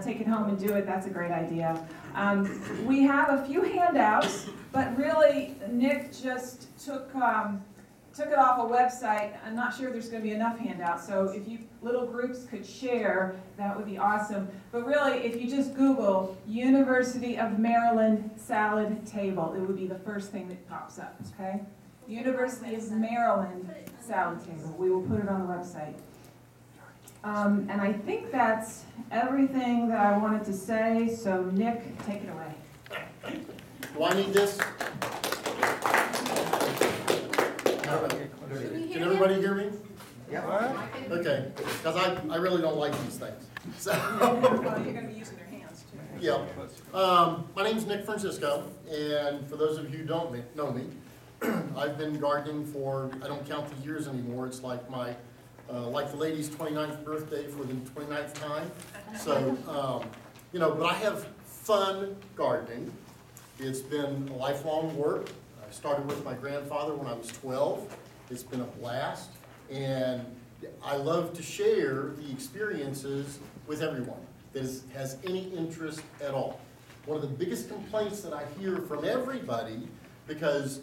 take it home and do it, that's a great idea. We have a few handouts, but really Nick just took it off a website. I'm not sure there's going to be enough handouts, so if you little groups could share, that would be awesome. But really, if you just Google University of Maryland salad table, it would be the first thing that pops up, okay? University of Maryland salad table. We will put it on the website. And I think that's everything that I wanted to say, so Nick, take it away. Do I need this? Can everybody hear me? Yeah. Okay, because I really don't like these things. So, Well, you're going to be using your hands, too. yeah. My name's Nick Francisco, and for those of you who don't know me, I've been gardening for, I don't count the years anymore, it's like my, like the lady's 29th birthday for the 29th time. So, you know, but I have fun gardening. It's been a lifelong work. I started with my grandfather when I was 12. It's been a blast, and I love to share the experiences with everyone that has any interest at all. One of the biggest complaints that I hear from everybody, because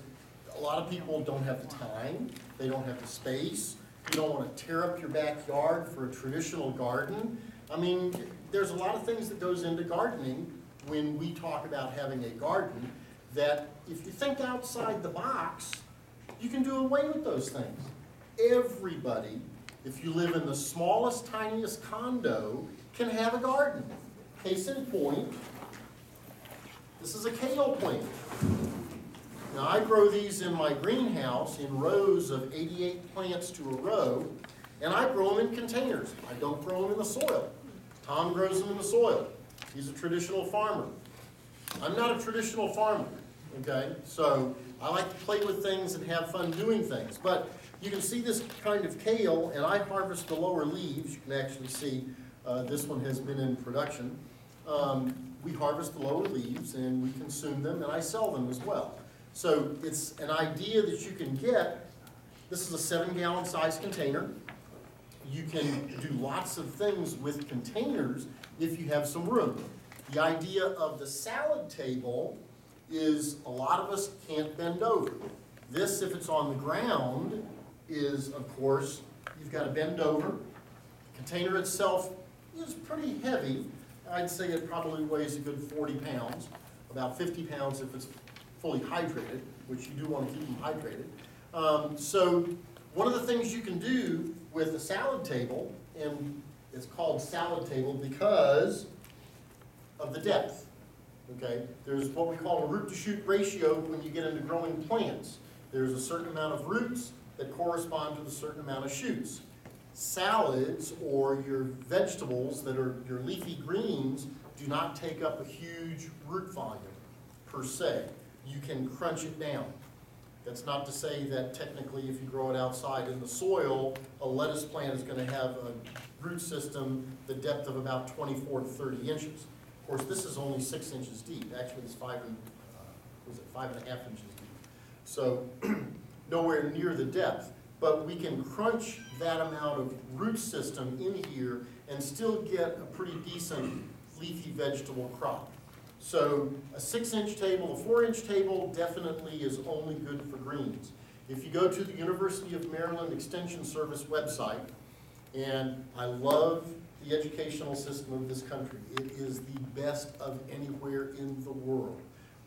a lot of people don't have the time, they don't have the space, you don't want to tear up your backyard for a traditional garden. I mean, there's a lot of things that goes into gardening when we talk about having a garden that if you think outside the box, you can do away with those things. Everybody, if you live in the smallest, tiniest condo, can have a garden. Case in point, this is a kale plant. Now I grow these in my greenhouse in rows of 88 plants to a row, and I grow them in containers. I don't grow them in the soil. Tom grows them in the soil. He's a traditional farmer. I'm not a traditional farmer, okay? So I like to play with things and have fun doing things. But you can see this kind of kale, and I harvest the lower leaves. You can actually see this one has been in production. We harvest the lower leaves, and we consume them, and I sell them as well. So it's an idea that you can get. This is a 7-gallon size container. You can do lots of things with containers if you have some room. The idea of the salad table is a lot of us can't bend over. This, if it's on the ground, is, of course, you've got to bend over. The container itself is pretty heavy. I'd say it probably weighs a good 40 pounds, about 50 pounds if it's fully hydrated, which you do want to keep them hydrated. So one of the things you can do with a salad table, and it's called salad table because of the depth. Okay, there's what we call a root to shoot ratio when you get into growing plants. There's a certain amount of roots that correspond to a certain amount of shoots. Salads or your vegetables that are your leafy greens do not take up a huge root volume per se. You can crunch it down. That's not to say that technically if you grow it outside in the soil, a lettuce plant is going to have a root system the depth of about 24 to 30 inches. Of course, this is only 6 inches deep. Actually, it's 5.5 inches deep. So nowhere near the depth. But we can crunch that amount of root system in here and still get a pretty decent leafy vegetable crop. So a 6-inch table, a 4-inch table definitely is only good for greens. If you go to the University of Maryland Extension Service website, and I love the educational system of this country. It is the best of anywhere in the world.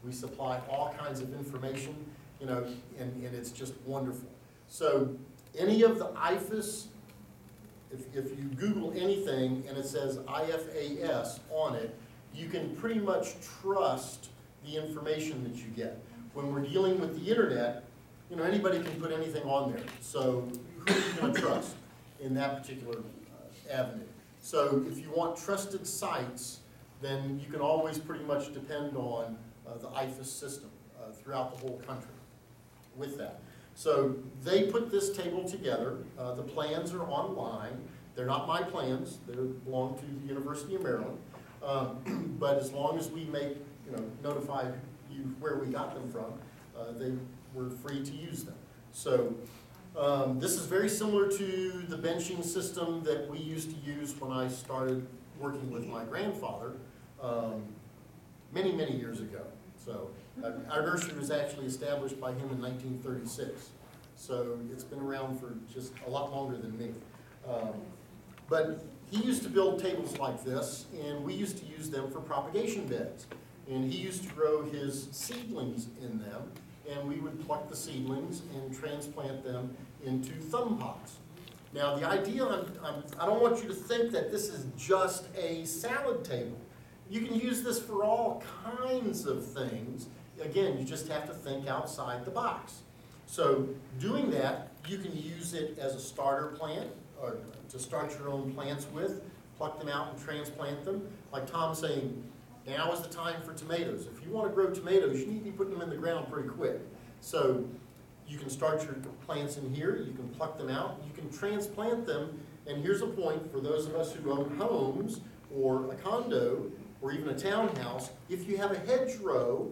We supply all kinds of information, you know, and it's just wonderful. So any of the IFAS, if you Google anything and it says IFAS on it, you can pretty much trust the information that you get. When we're dealing with the internet, you know, anybody can put anything on there. So who are you going to trust in that particular avenue? So if you want trusted sites, then you can always pretty much depend on the IFAS system throughout the whole country with that. So they put this table together. The plans are online. They're not my plans. They belong to the University of Maryland. But as long as we make, you know, notify you where we got them from, they were free to use them. So this is very similar to the benching system that we used to use when I started working with my grandfather many, many years ago. So our nursery was actually established by him in 1936. So it's been around for just a lot longer than me. But he used to build tables like this, and we used to use them for propagation beds. And he used to grow his seedlings in them, and we would pluck the seedlings and transplant them into thumb pots. Now the idea, I don't want you to think that this is just a salad table. You can use this for all kinds of things. Again, you just have to think outside the box. So doing that, you can use it as a starter plant, or to start your own plants with, pluck them out and transplant them. Like Tom's saying, now is the time for tomatoes. If you want to grow tomatoes, you need to be putting them in the ground pretty quick. So you can start your plants in here, you can pluck them out, you can transplant them, and here's a point for those of us who own homes, or a condo, or even a townhouse. If you have a hedgerow,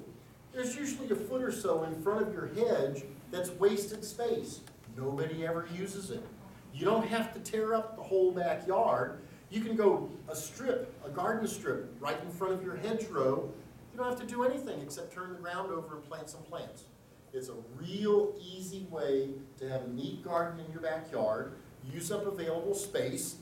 there's usually a foot or so in front of your hedge that's wasted space. Nobody ever uses it. You don't have to tear up the whole backyard. You can go a strip, a garden strip, right in front of your hedgerow. You don't have to do anything except turn the ground over and plant some plants. It's a real easy way to have a neat garden in your backyard, use up available space,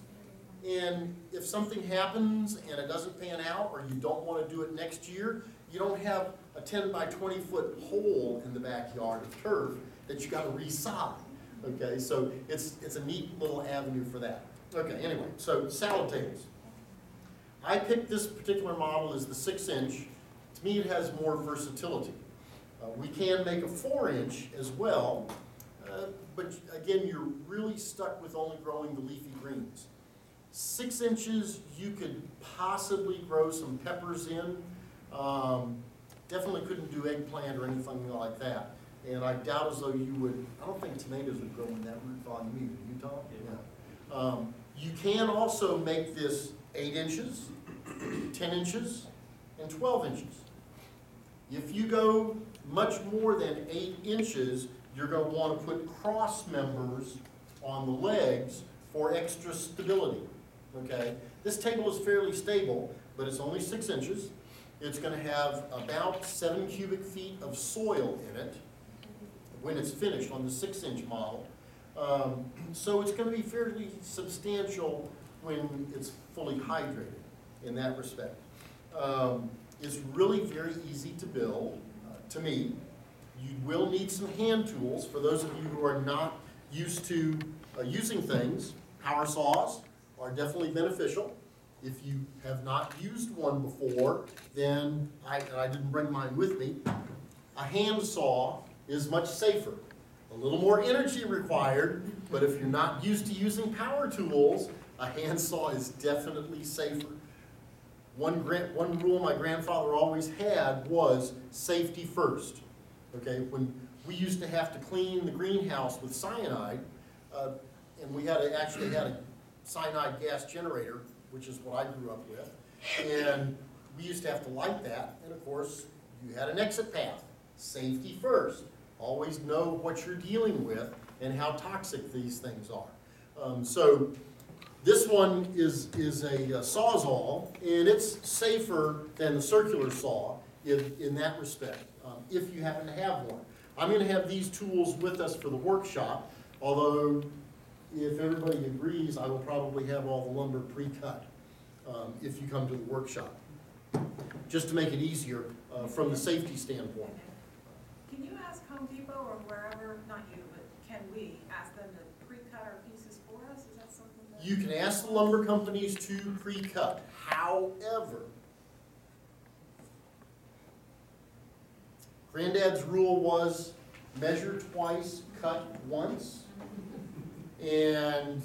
and if something happens and it doesn't pan out, or you don't want to do it next year, you don't have a 10 by 20 foot hole in the backyard of turf that you got to resod. Okay, so it's a neat little avenue for that. Okay, anyway, so salad tables. I picked this particular model as the 6-inch. To me, it has more versatility. We can make a 4-inch as well, but again, you're really stuck with only growing the leafy greens. 6 inches, you could possibly grow some peppers in. Definitely couldn't do eggplant or anything like that. And I doubt as though you would, I don't think tomatoes would grow in that root volume either. You, Tom? Yeah. You can also make this 8 inches, 10 inches, and 12 inches. If you go much more than 8 inches, you're going to want to put cross members on the legs for extra stability. Okay? This table is fairly stable, but it's only 6 inches. It's going to have about 7 cubic feet of soil in it when it's finished on the 6-inch model. So it's going to be fairly substantial when it's fully hydrated in that respect. It's really very easy to build, to me. You will need some hand tools. For those of you who are not used to using things, power saws are definitely beneficial. If you have not used one before, then I didn't bring mine with me. A hand saw is much safer. A little more energy required, but if you're not used to using power tools, a hand saw is definitely safer. One rule my grandfather always had was safety first. Okay, when we used to have to clean the greenhouse with cyanide, and we actually had a cyanide gas generator, which is what I grew up with, and we used to have to light that, and of course, you had an exit path. Safety first. Always know what you're dealing with and how toxic these things are. So this one is a Sawzall, and it's safer than the circular saw in that respect, if you happen to have one. I'm going to have these tools with us for the workshop, although if everybody agrees, I will probably have all the lumber pre-cut if you come to the workshop, just to make it easier from the safety standpoint. Can you ask Home Depot or wherever, not you, but can we ask them to pre-cut our pieces for us? Is that something that... You can ask the lumber companies to pre-cut. However, Granddad's rule was measure twice, cut once. And,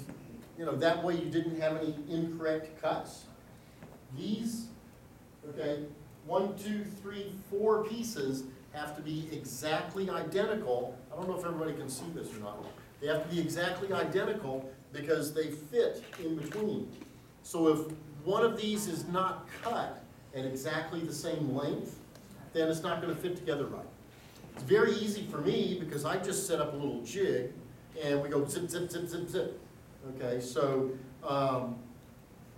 that way you didn't have any incorrect cuts. These, okay, 1, 2, 3, 4 pieces have to be exactly identical. I don't know if everybody can see this or not. They have to be exactly identical because they fit in between. So if one of these is not cut at exactly the same length, then it's not going to fit together right. It's very easy for me because I just set up a little jig and we go zip, zip, zip, zip, zip. Okay, so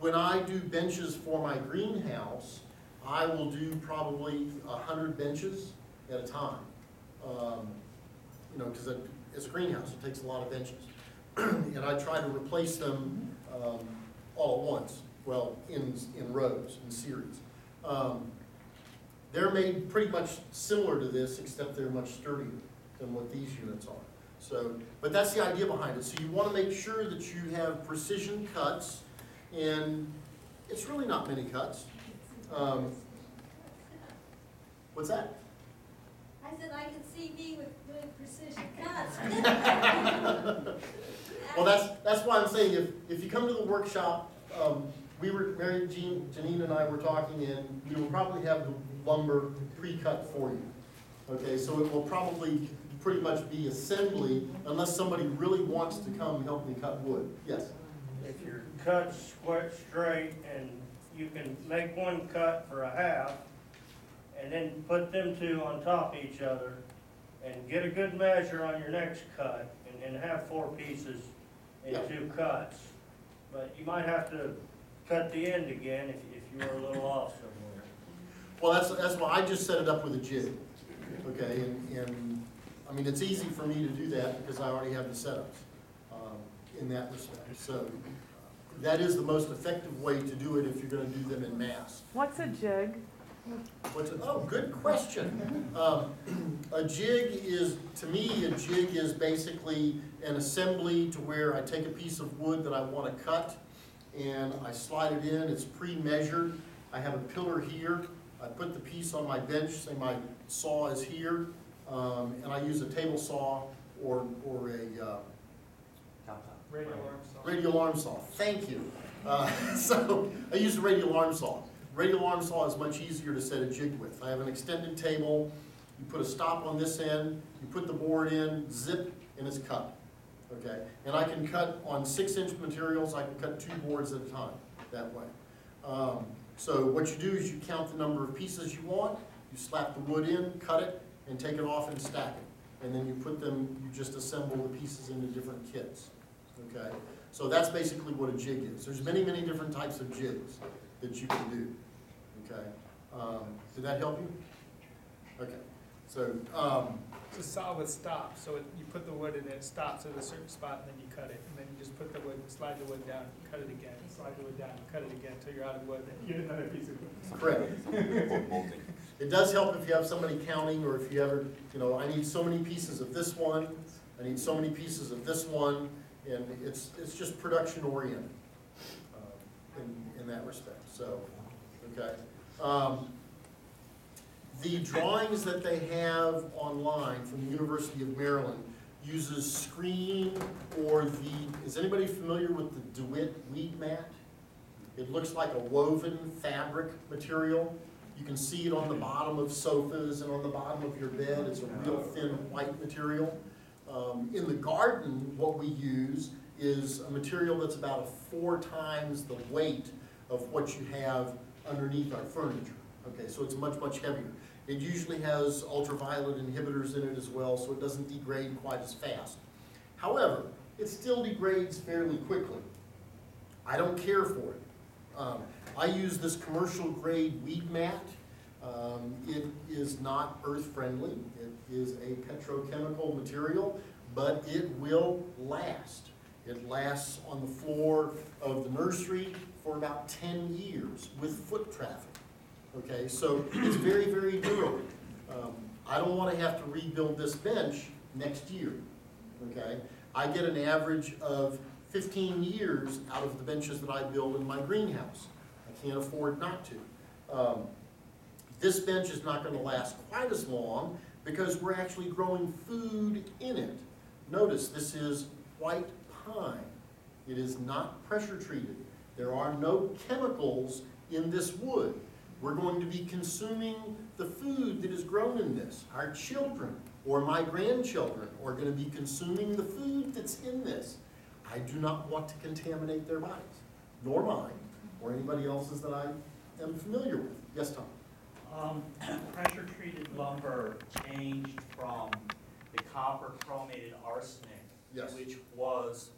when I do benches for my greenhouse, I will do probably 100 benches at a time. You know, because it's a greenhouse, it takes a lot of benches. And I try to replace them all at once, well, in rows, in series. They're made pretty much similar to this, except they're much sturdier than what these units are. So, but that's the idea behind it. So you want to make sure that you have precision cuts, and it's really not many cuts. What's that? I said I could see me with doing precision cuts. Well, that's why I'm saying if you come to the workshop, Mary Janine and I were talking, and we will probably have the lumber pre-cut for you. Okay, so it will probably pretty much be assembly unless somebody really wants to come help me cut wood. Yes? If your cut's straight and you can make one cut for a half and then put them two on top of each other and get a good measure on your next cut and have 4 pieces in Yeah. 2 cuts. But you might have to cut the end again if you were a little off somewhere. Well, that's why I just set it up with a jig. Okay, and I mean, it's easy for me to do that because I already have the setups in that respect. So that is the most effective way to do it if you're going to do them in mass. What's a jig? Oh, good question. A jig is, to me, a jig is basically an assembly to where I take a piece of wood that I want to cut and I slide it in. It's pre-measured. I have a pillar here. I put the piece on my bench, say my saw is here, and I use a table saw or a radial arm saw. Thank you. So I use a radial arm saw. Radial arm saw is much easier to set a jig with. I have an extended table. You put a stop on this end. You put the board in, zip, and it's cut. Okay, and I can cut on 6-inch materials. I can cut 2 boards at a time that way. So what you do is you count the number of pieces you want, you slap the wood in, cut it, and take it off and stack it. And then you put them, you just assemble the pieces into different kits. Okay, so that's basically what a jig is. There's many, many different types of jigs that you can do. Okay, did that help you? Okay, so It's a saw with stops, so you put the wood in it, it stops at a certain spot, and then you cut it, and then you just put the wood, slide the wood down, cut it again, slide the wood down, cut it again, until you're out of wood, then you get another piece of wood. correct. It does help if you have somebody counting, or if you ever, you know, I need so many pieces of this one, I need so many pieces of this one, and it's just production oriented in that respect. So, okay. The drawings that they have online from the University of Maryland uses screen or is anybody familiar with the DeWitt weed mat? It looks like a woven fabric material. You can see it on the bottom of sofas and on the bottom of your bed. It's a real thin white material. In the garden, what we use is a material that's about 4 times the weight of what you have underneath our furniture. Okay, so it's much, much heavier. It usually has ultraviolet inhibitors in it as well, so it doesn't degrade quite as fast. However, it still degrades fairly quickly. I don't care for it. I use this commercial grade weed mat. It is not earth friendly. It is a petrochemical material, but it will last. It lasts on the floor of the nursery for about 10 years with foot traffic. Okay, so it's very, very durable. I don't want to have to rebuild this bench next year. Okay, I get an average of 15 years out of the benches that I build in my greenhouse. I can't afford not to. This bench is not going to last quite as long because we're actually growing food in it. Notice this is white pine. It is not pressure treated. There are no chemicals in this wood. We're going to be consuming the food that is grown in this. Our children or my grandchildren are going to be consuming the food that's in this. I do not want to contaminate their bodies, nor mine, or anybody else's that I am familiar with. Yes, Tom? Pressure-treated lumber changed from the copper chromated arsenic, Yes. which was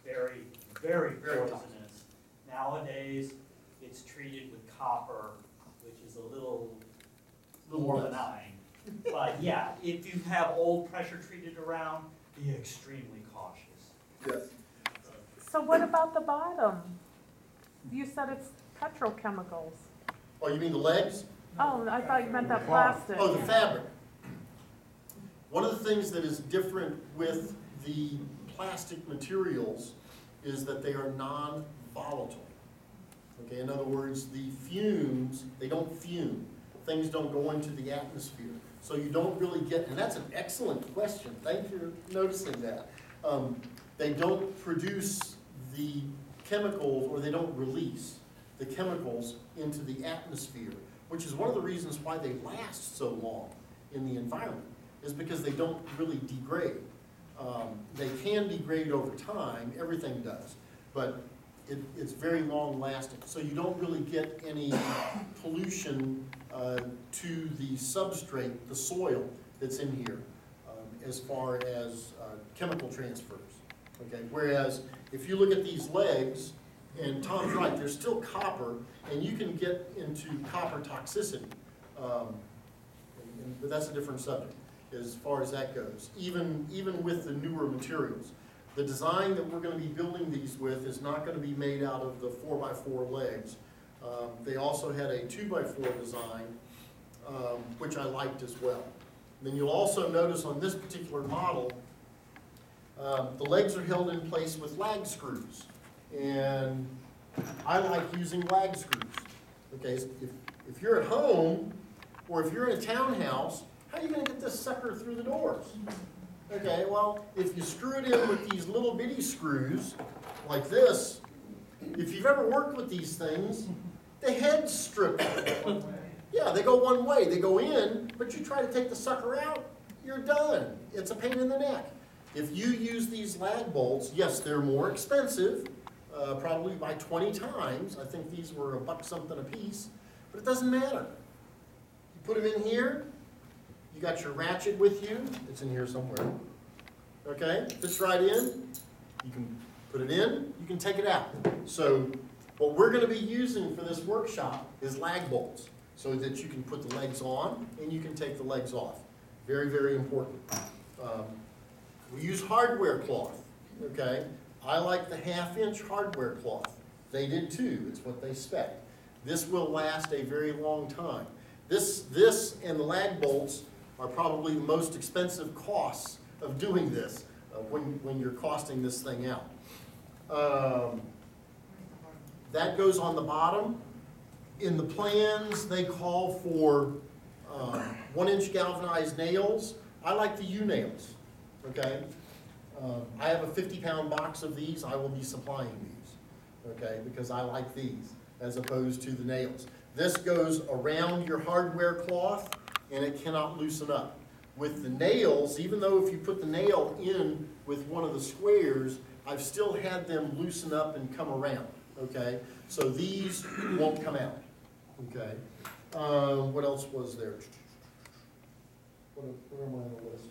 very, very Very poisonous. Nowadays, it's treated with copper, which is a little Little more less. benign. But yeah, if you have old pressure treated around, be extremely cautious. Yes. So what about the bottom? You said it's petrochemicals. Oh, you mean the legs? Oh, I thought you meant that plastic. Oh, the fabric. One of the things that is different with the plastic materials is that they are non-volatile. Okay, in other words, the fumes, they don't fume. Things don't go into the atmosphere. So you don't really get, and that's an excellent question. Thank you for noticing that. They don't produce the chemicals, or they don't release the chemicals into the atmosphere, which is one of the reasons why they last so long in the environment, is because they don't really degrade. They can degrade over time, everything does, but it's very long lasting. So you don't really get any pollution to the substrate, the soil that's in here, as far as chemical transfers. Okay, whereas if you look at these legs, and Tom's right, there's still copper, and you can get into copper toxicity. But that's a different subject as far as that goes. Even with the newer materials, the design that we're going to be building these with is not going to be made out of the 4x4 legs. They also had a 2x4 design, which I liked as well. Then you'll also notice on this particular model, the legs are held in place with lag screws. And I like using lag screws. Okay, if you're at home, or if you're in a townhouse, how are you going to get this sucker through the doors? Okay, well, if you screw it in with these little bitty screws, like this, if you've ever worked with these things, the head's stripped. Yeah, they go one way, they go in, but you try to take the sucker out, you're done. It's a pain in the neck. If you use these lag bolts, yes, they're more expensive, probably by 20 times. I think these were $1 something a piece, but it doesn't matter. You put them in here, you got your ratchet with you, it's in here somewhere. Okay, fits right in, you can put it in, you can take it out. So what we're going to be using for this workshop is lag bolts, so that you can put the legs on and you can take the legs off. Very, very important. We use hardware cloth, okay? I like the 1/2-inch hardware cloth. They did too, it's what they spec. This will last a very long time. This and the lag bolts are probably the most expensive costs of doing this when you're costing this thing out. That goes on the bottom. In the plans, they call for 1-inch galvanized nails. I like the U-nails, okay? I have a 50-pound box of these. I will be supplying these, okay, because I like these as opposed to the nails. This goes around your hardware cloth, and it cannot loosen up. With the nails, even though if you put the nail in with one of the squares, I've still had them loosen up and come around, okay? So these won't come out, okay? What else was there? Where am I on the list?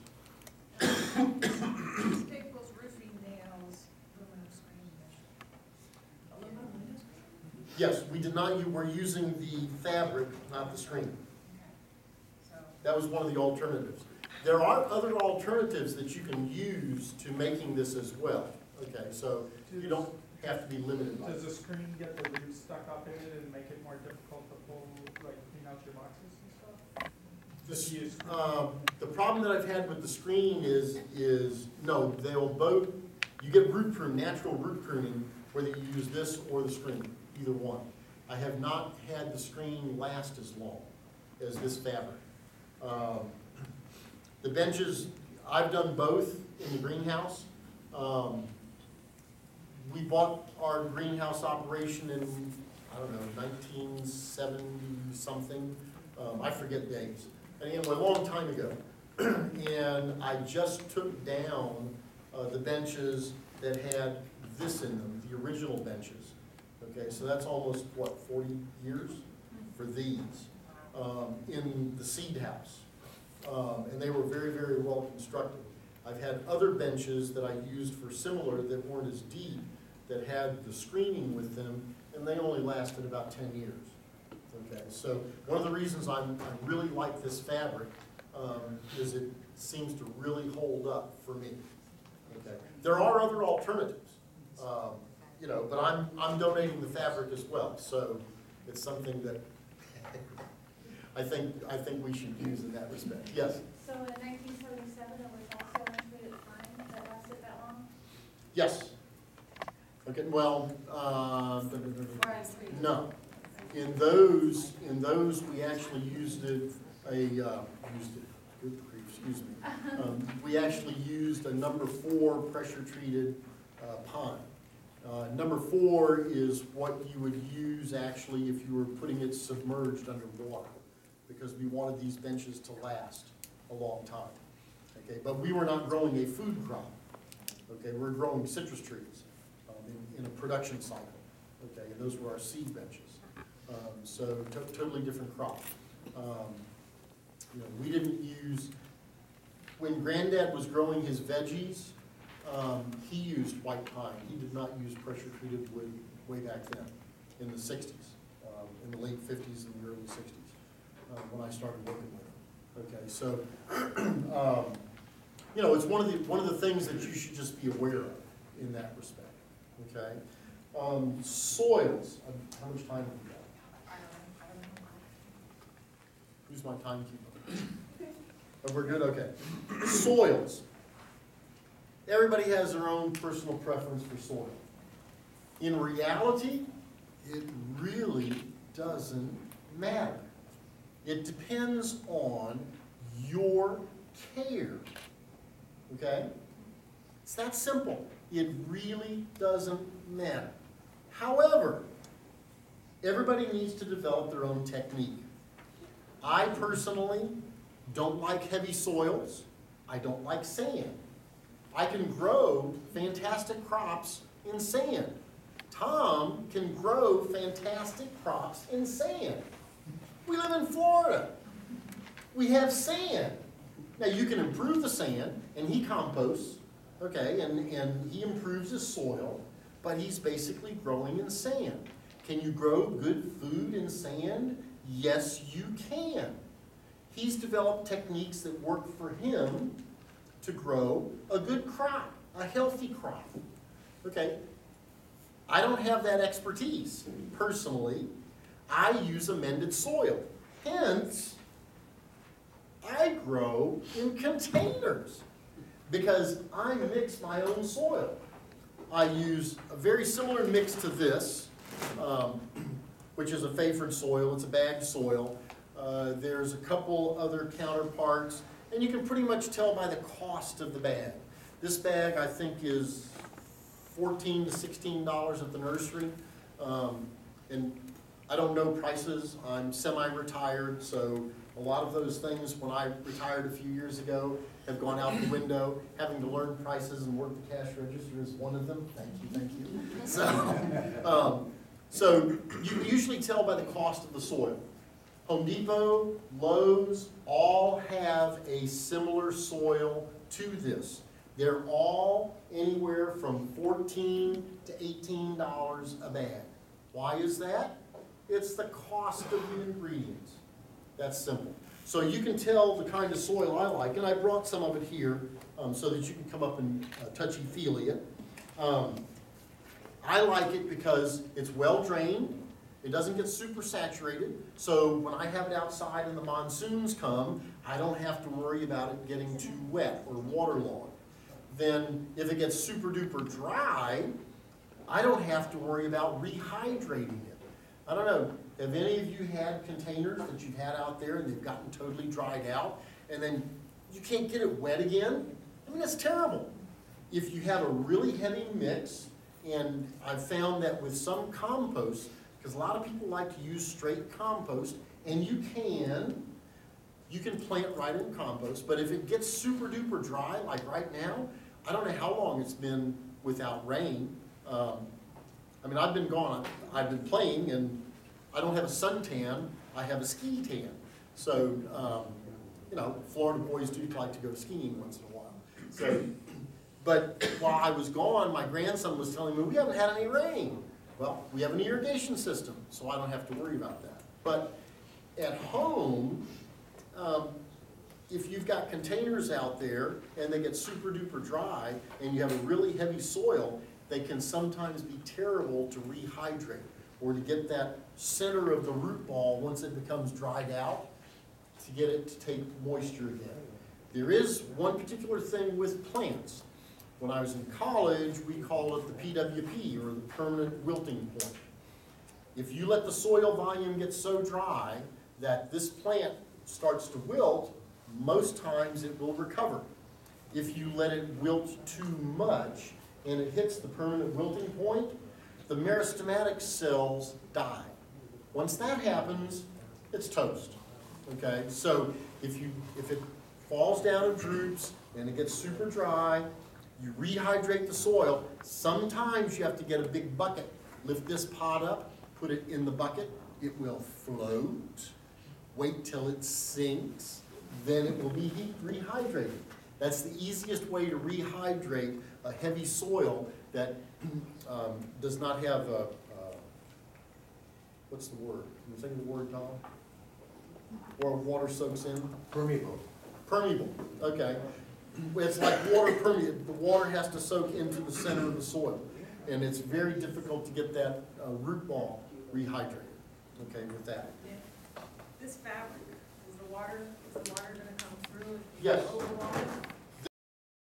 Staples, roofing nails, aluminum screen. Yes, we did not, we're using the fabric, not the screen. That was one of the alternatives. There are other alternatives that you can use to making this as well. Okay, so you don't have to be limited by it. Does the screen get the roots stuck up in it and make it more difficult to pull, like, clean out your boxes and stuff? The problem that I've had with the screen is no, they'll both, you get root prune, natural root pruning, whether you use this or the screen, either one. I have not had the screen last as long as this fabric. The benches, I've done both in the greenhouse. We bought our greenhouse operation in, I don't know, 1970 something. I forget dates. Anyway, a long time ago. And I just took down the benches that had this in them, the original benches. Okay, so that's almost, what, 40 years for these in the seed house. And they were very, very well constructed. I've had other benches that I used for similar that weren't as deep, that had the screening with them, and they only lasted about 10 years. Okay, so one of the reasons I really like this fabric is it seems to really hold up for me. Okay, there are other alternatives, you know, but I'm donating the fabric as well, so it's something that I think we should use in that respect. Yes. So in 1977, it was also untreated pine that lasted that long? Yes. Okay. Well, Or untreated? no. In those we actually used it. Good grief, excuse me. We actually used a number 4 pressure treated pine. Number 4 is what you would use actually if you were putting it submerged underwater, because we wanted these benches to last a long time. Okay, but we were not growing a food crop. Okay, we're growing citrus trees in a production cycle. Okay, and those were our seed benches. So totally different crop. You know, we didn't use, when Granddad was growing his veggies, he used white pine. He did not use pressure treated wood way back then in the 60s, in the late 50s and the early 60s, when I started working with him. Okay, so you know, it's one of the things that you should just be aware of in that respect. Okay, soils. How much time have we got? Who's my timekeeper? Oh, we're good? Okay. Soils. Everybody has their own personal preference for soil. In reality, it really doesn't matter. It depends on your care. Okay? It's that simple. It really doesn't matter. However, everybody needs to develop their own technique. I personally don't like heavy soils. I don't like sand. I can grow fantastic crops in sand. Tom can grow fantastic crops in sand. We live in Florida. We have sand. Now you can improve the sand, and he composts, okay, and he improves his soil, but he's basically growing in sand. Can you grow good food in sand? Yes, you can. He's developed techniques that work for him to grow a good crop, a healthy crop. Okay, I don't have that expertise. Personally, I use amended soil. Hence, I grow in containers because I mix my own soil. I use a very similar mix to this, which is a Favored soil. It's a bagged soil. There's a couple other counterparts, and you can pretty much tell by the cost of the bag. This bag, I think, is $14 to $16 at the nursery. And I don't know prices. I'm semi-retired, so a lot of those things, when I retired a few years ago, have gone out the window. Having to learn prices and work the cash register is one of them. Thank you. So you usually tell by the cost of the soil. Home Depot, Lowe's, all have a similar soil to this. They're all anywhere from $14 to $18 a bag. Why is that? It's the cost of the ingredients. That's simple. So you can tell the kind of soil I like, and I brought some of it here so that you can come up and touchy-feely it. I like it because it's well drained. It doesn't get super saturated, so when I have it outside and the monsoons come, I don't have to worry about it getting too wet or waterlogged. Then if it gets super duper dry, I don't have to worry about rehydrating it. I don't know, have any of you had containers that you've had out there and they've gotten totally dried out and then you can't get it wet again? I mean, that's terrible. If you have a really heavy mix, and I've found that with some compost, because a lot of people like to use straight compost, and you can plant right in compost, but if it gets super duper dry, like right now, I don't know how long it's been without rain. I mean, I've been gone, I've been playing, and I don't have a suntan, I have a ski tan. So, you know, Florida boys do like to go skiing once in a while. So, but while I was gone, my grandson was telling me, we haven't had any rain. Well, we have an irrigation system, so I don't have to worry about that. But at home, if you've got containers out there and they get super duper dry and you have a really heavy soil, they can sometimes be terrible to rehydrate or to get that center of the root ball, once it becomes dried out, to get it to take moisture again. There is one particular thing with plants. When I was in college, we call it the PWP, or the permanent wilting point. If you let the soil volume get so dry that this plant starts to wilt, most times it will recover. If you let it wilt too much and it hits the permanent wilting point, the meristematic cells die. Once that happens, it's toast. Okay, so if it falls down and droops and it gets super dry, you rehydrate the soil. Sometimes you have to get a big bucket, lift this pot up, put it in the bucket, it will float, wait till it sinks, then it will be rehydrated. That's the easiest way to rehydrate a heavy soil that does not have a, what's the word? Can you think of the word, Tom? Where water soaks in? Permeable. Permeable, okay. It's like water permeable. The water has to soak into the center of the soil. And it's very difficult to get that root ball rehydrated, okay, with that. This fabric, is the water gonna come through? Yes. Overall?